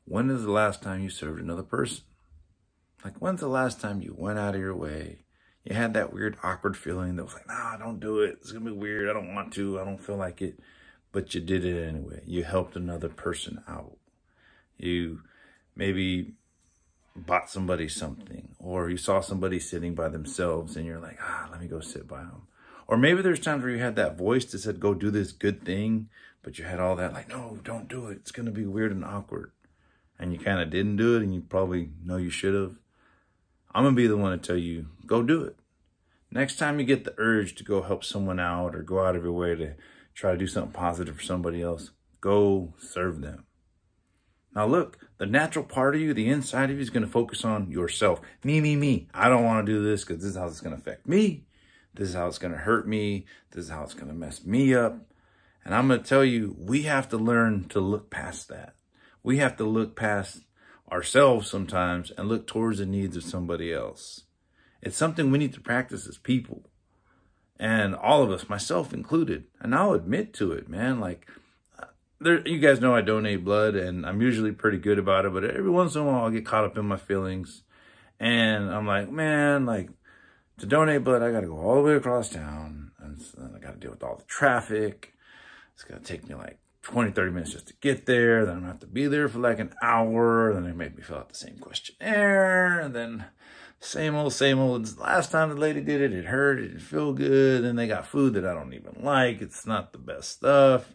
when is the last time you served another person? Like, when's the last time you went out of your way? You had that weird, awkward feeling that was like, nah, don't do it. It's going to be weird. I don't want to. I don't feel like it. But you did it anyway. You helped another person out. You maybe bought somebody something, or you saw somebody sitting by themselves and you're like, let me go sit by them. Or maybe there's times where you had that voice that said, go do this good thing, but you had all that like, no, don't do it. It's going to be weird and awkward. And you kind of didn't do it, and you probably know you should have. I'm going to be the one to tell you, go do it. Next time you get the urge to go help someone out or go out of your way to try to do something positive for somebody else, go serve them. Now look, the natural part of you, the inside of you, is going to focus on yourself. Me. I don't want to do this because this is how it's going to affect me. This is how it's going to hurt me. This is how it's going to mess me up. And I'm going to tell you, we have to learn to look past that. We have to look past ourselves sometimes and look towards the needs of somebody else. It's something we need to practice as people. And all of us, myself included. And I'll admit to it, man. Like, you guys know I donate blood, and I'm usually pretty good about it. But every once in a while, I'll get caught up in my feelings. And I'm like, man, like, to donate blood, I got to go all the way across town. And I got to deal with all the traffic. It's going to take me like 20, 30 minutes just to get there. Then I'm going to have to be there for like an hour. Then they make me fill out the same questionnaire. And then same old. Last time the lady did it, it hurt. It didn't feel good. Then they got food that I don't even like. It's not the best stuff.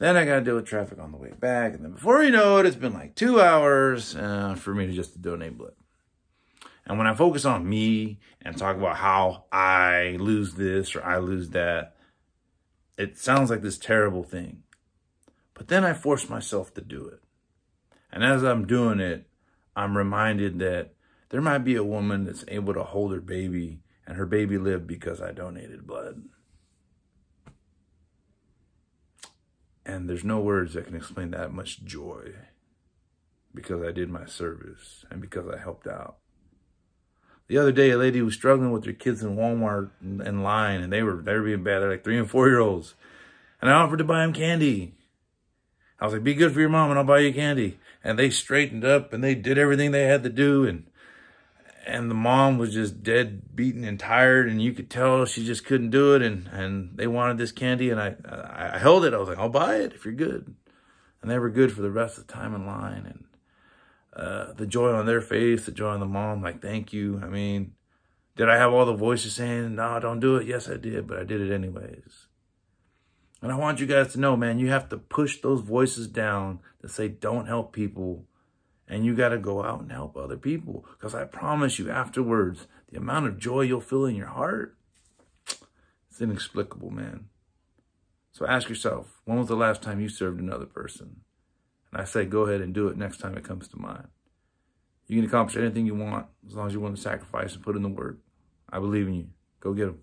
Then I got to deal with traffic on the way back. And then before you know it, it's been like 2 hours for me to just donate blood. And when I focus on me and talk about how I lose this or I lose that, it sounds like this terrible thing. But then I force myself to do it. And as I'm doing it, I'm reminded that there might be a woman that's able to hold her baby, and her baby lived because I donated blood. And there's no words that can explain that much joy, because I did my service and because I helped out. The other day, a lady was struggling with her kids in Walmart in line, and they were being bad. They're like 3 and 4 year olds. And I offered to buy them candy. I was like, be good for your mom and I'll buy you candy. And they straightened up and they did everything they had to do. And the mom was just dead, beaten and tired. And you could tell she just couldn't do it. And they wanted this candy. And I held it. I was like, I'll buy it if you're good. And they were good for the rest of the time in line. And the joy on their face, the joy on the mom, like, thank you. I mean, did I have all the voices saying, no, don't do it? Yes, I did. But I did it anyways. And I want you guys to know, man, you have to push those voices down that say don't help people. And you got to go out and help other people. Because I promise you afterwards, the amount of joy you'll feel in your heart, it's inexplicable, man. So ask yourself, when was the last time you served another person? And I say go ahead and do it next time it comes to mind. You can accomplish anything you want as long as you're willing to sacrifice and put in the work. I believe in you. Go get them.